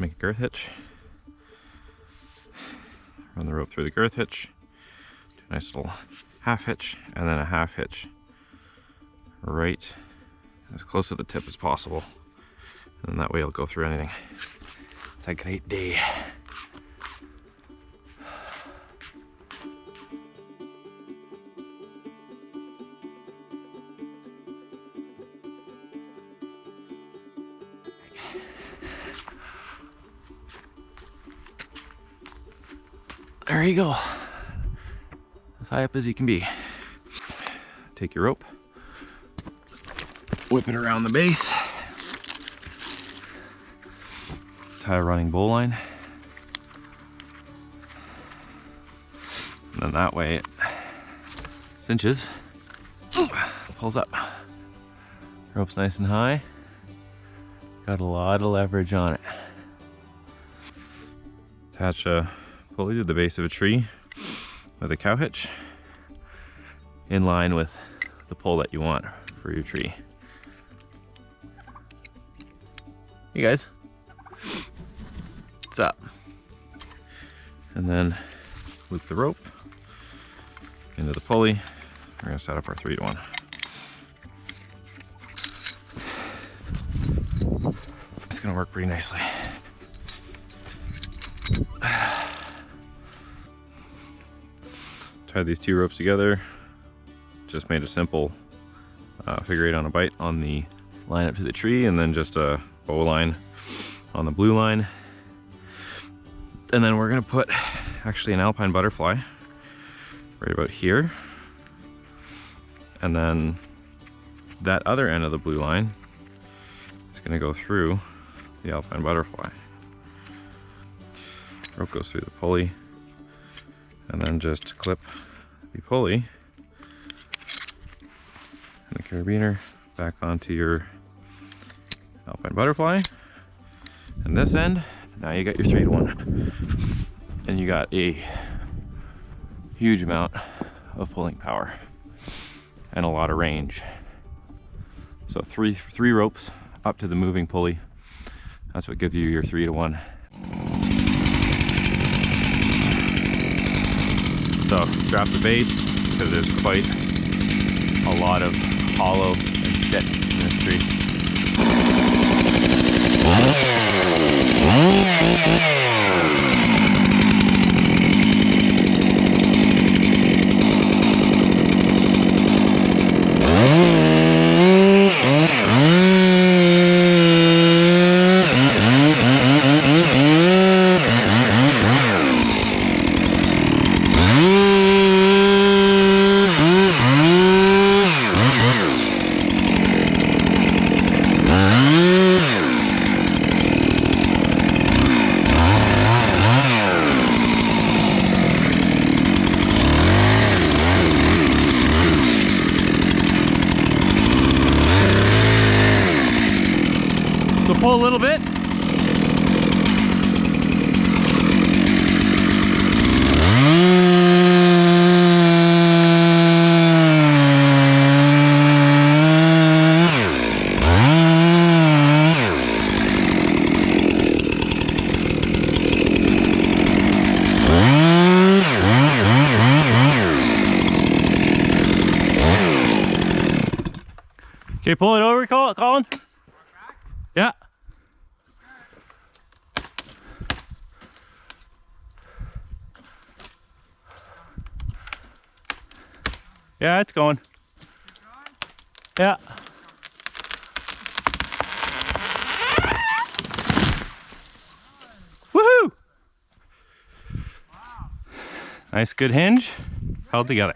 make a girth hitch. Run the rope through the girth hitch. Do a nice little half hitch, and then a half hitch right as close to the tip as possible. And that way it'll go through anything. It's a great day. There you go. As high up as you can be. Take your rope, whip it around the base, tie a running bowline, and then that way it cinches, pulls up. Rope's nice and high. Got a lot of leverage on it. Attach a pulley to the base of a tree with a cow hitch in line with the pole that you want for your tree. Hey guys, what's up? And then loop the rope into the pulley. We're gonna set up our 3-to-1. It's gonna work pretty nicely. Tied these 2 ropes together. Just made a simple figure 8 on a bite on the line up to the tree, and then just a bow line on the blue line. And then we're gonna put actually an alpine butterfly right about here. And then that other end of the blue line is gonna go through the alpine butterfly. Rope goes through the pulley, and then just clip the pulley and the carabiner back onto your alpine butterfly. And this end, now you got your 3-to-1, and you got a huge amount of pulling power and a lot of range. So three ropes up to the moving pulley. That's what gives you your 3-to-1. So strap the base, because there's quite a lot of hollow and shit in this tree. So pull a little bit. Okay, pull it over, Colin. Yeah. Yeah, it's going. Yeah. Woohoo! Nice, good hinge. Held together.